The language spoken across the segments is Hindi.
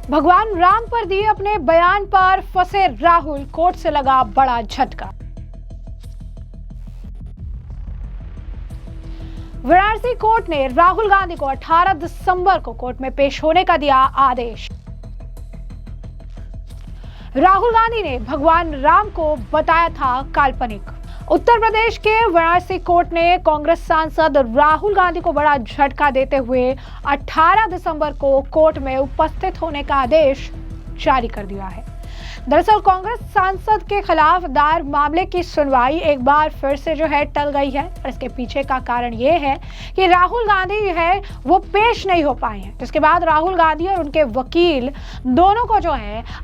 भगवान राम पर दिए अपने बयान पर फंसे राहुल, कोर्ट से लगा बड़ा झटका। वाराणसी कोर्ट ने राहुल गांधी को 18 दिसंबर को कोर्ट में पेश होने का दिया आदेश। राहुल गांधी ने भगवान राम को बताया था काल्पनिक। उत्तर प्रदेश के वाराणसी कोर्ट ने कांग्रेस सांसद राहुल गांधी को बड़ा झटका देते हुए 18 दिसंबर को कोर्ट में उपस्थित होने का आदेश जारी कर दिया है। दरअसल कांग्रेस सांसद के खिलाफ दायर मामले की सुनवाई एक बार फिर से टल गई है और इसके पीछे का कारण ये है कि राहुल गांधी वो पेश नहीं हो पाए हैं, जिसके बाद राहुल गांधी और उनके वकील दोनों को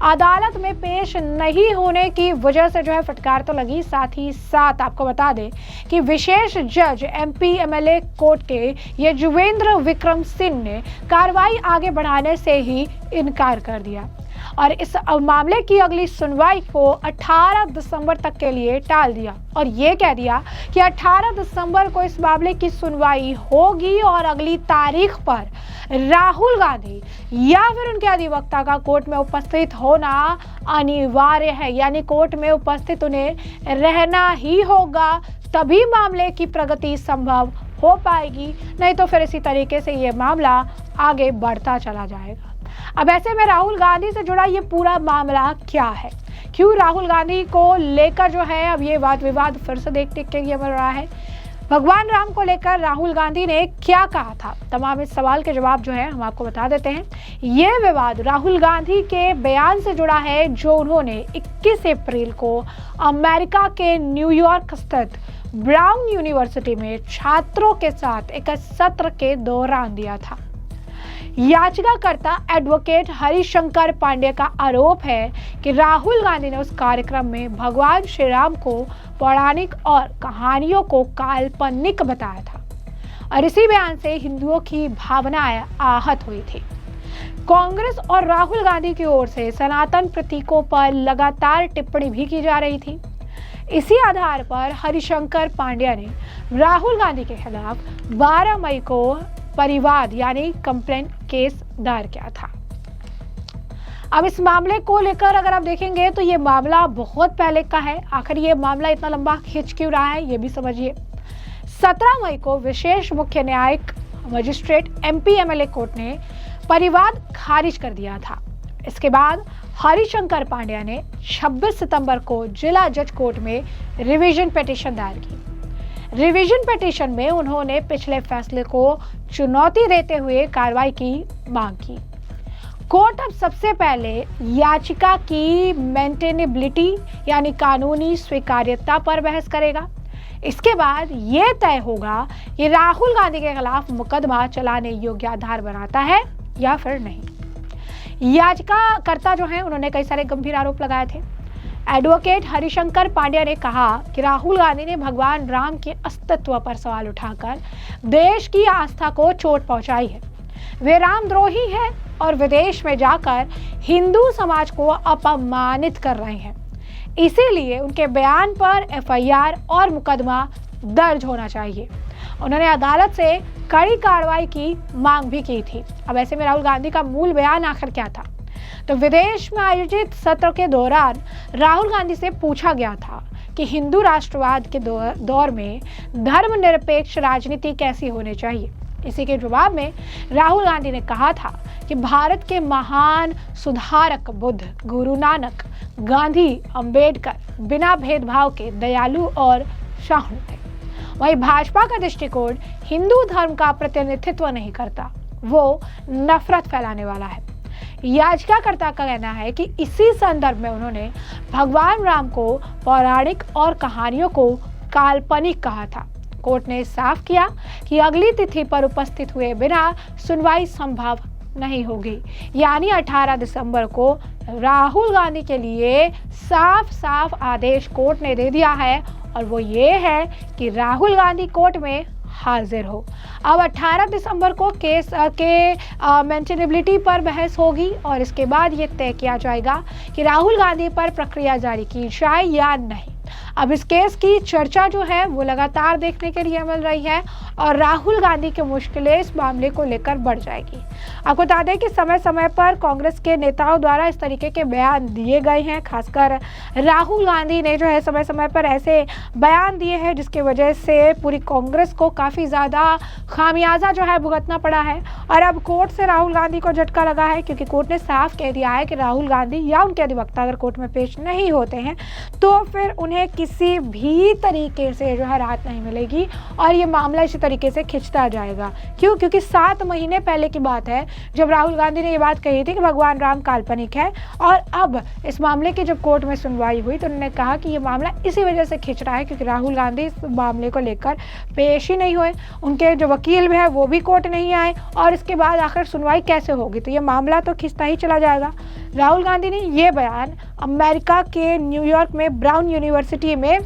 अदालत में पेश नहीं होने की वजह से फटकार तो लगी। साथ ही साथ आपको बता दें कि विशेष जज MP MLA कोर्ट के यजुवेंद्र विक्रम सिंह ने कार्रवाई आगे बढ़ाने से ही इनकार कर दिया और इस मामले की अगली सुनवाई को 18 दिसंबर तक के लिए टाल दिया और ये कह दिया कि 18 दिसंबर को इस मामले की सुनवाई होगी और अगली तारीख पर राहुल गांधी या फिर उनके अधिवक्ता का कोर्ट में उपस्थित होना अनिवार्य है, यानी कोर्ट में उपस्थित उन्हें रहना ही होगा, तभी मामले की प्रगति संभव हो पाएगी, नहीं तो फिर इसी तरीके से ये मामला आगे बढ़ता चला जाएगा। अब ऐसे में राहुल गांधी से जुड़ा ये पूरा मामला क्या है, क्यों राहुल गांधी को लेकर अब ये वाद विवाद फिर से देखने के लिए मिल रहा है। भगवान राम को लेकर राहुल गांधी ने क्या कहा था, तमाम इस सवाल के जवाब हम आपको बता देते हैं। ये विवाद राहुल गांधी के बयान से जुड़ा है जो उन्होंने 21 अप्रैल को अमेरिका के न्यूयॉर्क स्थित ब्राउन यूनिवर्सिटी में छात्रों के साथ एक सत्र के दौरान दिया था। याचिकाकर्ता एडवोकेट हरिशंकर पांडे का आरोप है कि राहुल गांधी ने उस कार्यक्रम में भगवान श्री राम को पौराणिक और कहानियों को काल्पनिक बताया था और इसी बयान से हिंदुओं की भावनाएं आहत हुई थी। कांग्रेस और राहुल गांधी की ओर से सनातन प्रतीकों पर लगातार टिप्पणी भी की जा रही थी। इसी आधार पर हरिशंकर पांड्या ने राहुल गांधी के खिलाफ 12 मई को परिवाद यानी कंप्लेंट केस दायर किया था। अब इस मामले को लेकर अगर आप देखेंगे तो ये मामला बहुत पहले का है। आखिर ये मामला इतना लंबा खिंच क्यों रहा है, ये भी समझिए। 17 मई को विशेष मुख्य न्यायिक मजिस्ट्रेट MP MLA कोर्ट ने परिवाद खारिज कर दिया था। इसके बाद हरिशंकर पांड्या ने 26 सितंबर को जिला जज कोर्ट में रिवीजन पिटीशन दायर की। रिवीजन पिटीशन में उन्होंने पिछले फैसले को चुनौती देते हुए कार्रवाई की मांग की। कोर्ट अब सबसे पहले याचिका की मेंटेनेबिलिटी यानी कानूनी स्वीकार्यता पर बहस करेगा। इसके बाद यह तय होगा कि राहुल गांधी के खिलाफ मुकदमा चलाने योग्य आधार बनाता है या फिर नहीं। याचिकाकर्ता उन्होंने कई सारे गंभीर आरोप लगाए थे। एडवोकेट हरिशंकर पांड्या ने कहा कि राहुल गांधी ने भगवान राम के अस्तित्व पर सवाल उठाकर देश की आस्था को चोट पहुंचाई है। वे रामद्रोही हैं और विदेश में जाकर हिंदू समाज को अपमानित कर रहे हैं। इसीलिए उनके बयान पर FIR और मुकदमा दर्ज होना चाहिए। उन्होंने अदालत से कड़ी कार्रवाई की मांग भी की थी। अब ऐसे में राहुल गांधी का मूल बयान आखिर क्या था, तो विदेश में आयोजित सत्र के दौरान राहुल गांधी से पूछा गया था कि हिंदू राष्ट्रवाद के दौर में धर्मनिरपेक्ष राजनीति कैसी होनी चाहिए। इसी के जवाब में राहुल गांधी ने कहा था कि भारत के महान सुधारक बुद्ध, गुरु नानक, गांधी, अंबेडकर बिना भेदभाव के दयालु और सहिष्णु थे। वहीं भाजपा का दृष्टिकोण हिंदू धर्म का प्रतिनिधित्व नहीं करता, वो नफरत फैलाने वाला है। याचिकाकर्ता का कहना है कि इसी संदर्भ में उन्होंने भगवान राम को पौराणिक और कहानियों को काल्पनिक कहा था। कोर्ट ने साफ किया कि अगली तिथि पर उपस्थित हुए बिना सुनवाई संभव नहीं होगी, यानी 18 दिसंबर को राहुल गांधी के लिए साफ साफ आदेश कोर्ट ने दे दिया है और वो ये है कि राहुल गांधी कोर्ट में हाजिर हो। अब 18 दिसंबर को केस के मेंटेनेबिलिटी पर बहस होगी और इसके बाद ये तय किया जाएगा कि राहुल गांधी पर प्रक्रिया जारी की जाए या नहीं। अब इस केस की चर्चा जो है वो लगातार देखने के लिए मिल रही है और राहुल गांधी की मुश्किलें इस मामले को लेकर बढ़ जाएगी। आपको बता दें कि समय समय पर कांग्रेस के नेताओं द्वारा इस तरीके के बयान दिए गए हैं। खासकर राहुल गांधी ने जो है समय समय पर ऐसे बयान दिए हैं जिसकी वजह से पूरी कांग्रेस को काफ़ी ज़्यादा खामियाजा जो है भुगतना पड़ा है। और अब कोर्ट से राहुल गांधी को झटका लगा है, क्योंकि कोर्ट ने साफ कह दिया है कि राहुल गांधी या उनके अधिवक्ता अगर कोर्ट में पेश नहीं होते हैं तो फिर उन्हें किसी भी तरीके से जो है राहत नहीं मिलेगी और ये मामला इसी तरीके से खिंचता जाएगा। क्यों? क्योंकि 7 महीने पहले की बात है जब राहुल गांधी ने ये बात कही थी कि भगवान राम काल्पनिक है, और अब इस मामले की जब कोर्ट में सुनवाई हुई तो उन्होंने कहा कि ये मामला इसी वजह से खिंच रहा है क्योंकि राहुल गांधी इस मामले को लेकर पेश ही नहीं हुए, उनके जो वकील भी है वो भी कोर्ट नहीं आए, और इसके बाद आखिर सुनवाई कैसे होगी? तो ये मामला तो खिंचता ही चला जाएगा। राहुल गांधी ने ये बयान अमेरिका के न्यूयॉर्क में ब्राउन यूनिवर्सिटी में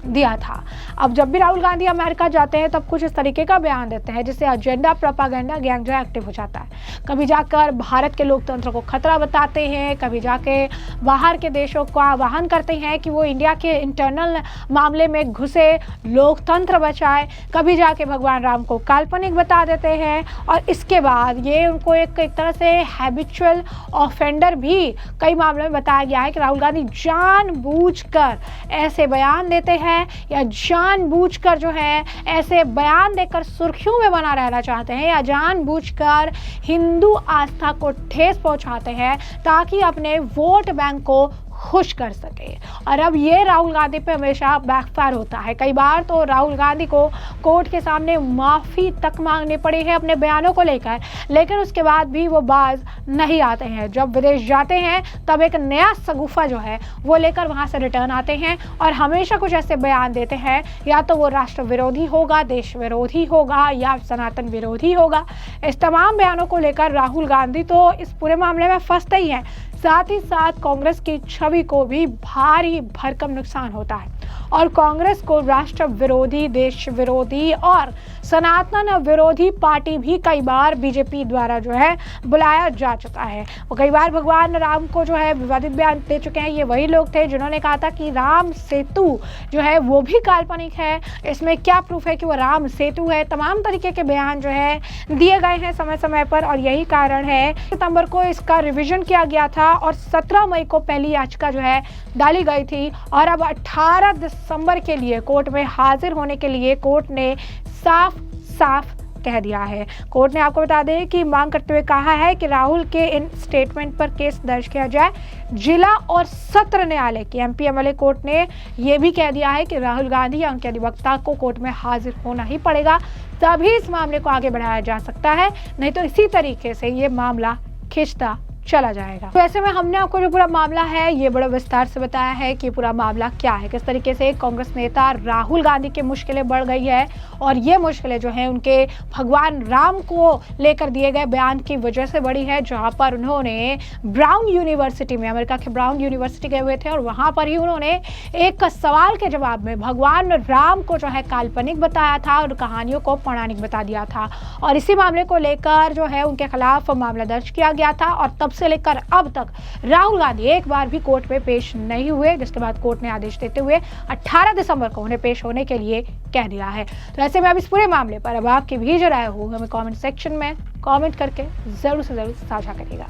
दिया था। अब जब भी राहुल गांधी अमेरिका जाते हैं तब कुछ इस तरीके का बयान देते हैं जिससे एजेंडा प्रोपागेंडा गैंग जो एक्टिव हो जाता है। कभी जाकर भारत के लोकतंत्र को खतरा बताते हैं, कभी जाके बाहर के देशों का आह्वान करते हैं कि वो इंडिया के इंटरनल मामले में घुसे लोकतंत्र बचाए, कभी जाके भगवान राम को काल्पनिक बता देते हैं, और इसके बाद ये उनको एक तरह से हैबिचुअल ऑफेंडर भी कई मामलों में बताया गया है कि राहुल गांधी जानबूझकर ऐसे बयान देते हैं या जानबूझकर जो है ऐसे बयान देकर सुर्खियों में बना रहना चाहते हैं, या जानबूझकर हिंदू आस्था को ठेस पहुंचाते हैं ताकि अपने वोट बैंक को खुश कर सके। और अब ये राहुल गांधी पे हमेशा बैकफायर होता है। कई बार तो राहुल गांधी को कोर्ट के सामने माफ़ी तक मांगनी पड़ी है अपने बयानों को लेकर, लेकिन उसके बाद भी वो बाज नहीं आते हैं। जब विदेश जाते हैं तब एक नया सगुफा जो है वो लेकर वहाँ से रिटर्न आते हैं और हमेशा कुछ ऐसे बयान देते हैं, या तो वो राष्ट्र विरोधी होगा, देश विरोधी होगा, या सनातन विरोधी होगा। इस तमाम बयानों को लेकर राहुल गांधी तो इस पूरे मामले में फंसते ही हैं, साथ ही साथ कांग्रेस की छवि को भी भारी भरकम नुकसान होता है और कांग्रेस को राष्ट्र विरोधी, देश विरोधी और सनातन विरोधी पार्टी भी कई बार बीजेपी द्वारा जो है बुलाया जा चुका है। वो कई बार भगवान राम को जो है विवादित बयान दे चुके हैं। ये वही लोग थे जिन्होंने कहा था कि राम सेतु जो है वो भी काल्पनिक है, इसमें क्या प्रूफ है कि वो राम सेतु है। तमाम तरीके के बयान जो है दिए गए हैं समय समय पर, और यही कारण है सितंबर को इसका रिविजन किया गया था और 17 मई को पहली याचिका जो है डाली गई थी, और अब 18 दिसंबर के लिए कोर्ट में हाजिर होने के लिए कोर्ट ने साफ साफ कह दिया है। कोर्ट ने आपको बता दें कि मांग करते हुए कहा है कि राहुल के इन स्टेटमेंट पर केस दर्ज किया जाए। जिला और सत्र न्यायालय की एमपीएमएलए कोर्ट ने यह भी कह दिया है कि राहुल गांधी या उनके अधिवक्ता को कोर्ट में हाजिर होना ही पड़ेगा, तभी इस मामले को आगे बढ़ाया जा सकता है, नहीं तो इसी तरीके से ये मामला खिंचता चला जाएगा। तो ऐसे में हमने आपको जो पूरा मामला है ये बड़ा विस्तार से बताया है कि पूरा मामला क्या है, किस तरीके से कांग्रेस नेता राहुल गांधी की मुश्किलें बढ़ गई है, और ये मुश्किलें जो हैं उनके भगवान राम को लेकर दिए गए बयान की वजह से बढ़ी है, जहां पर उन्होंने ब्राउन यूनिवर्सिटी में, अमेरिका के ब्राउन यूनिवर्सिटी गए हुए थे और वहां पर ही उन्होंने एक सवाल के जवाब में भगवान राम को जो है काल्पनिक बताया था और कहानियों को पौराणिक बता दिया था, और इसी मामले को लेकर जो है उनके खिलाफ मामला दर्ज किया गया था। और तब से लेकर अब तक राहुल गांधी एक बार भी कोर्ट में पेश नहीं हुए, जिसके बाद कोर्ट ने आदेश देते हुए 18 दिसंबर को उन्हें पेश होने के लिए कह दिया है। तो ऐसे में अब इस पूरे मामले पर अब आपकी भी जो राय हो हमें कमेंट सेक्शन में कमेंट करके जरूर से जरूर साझा करिएगा।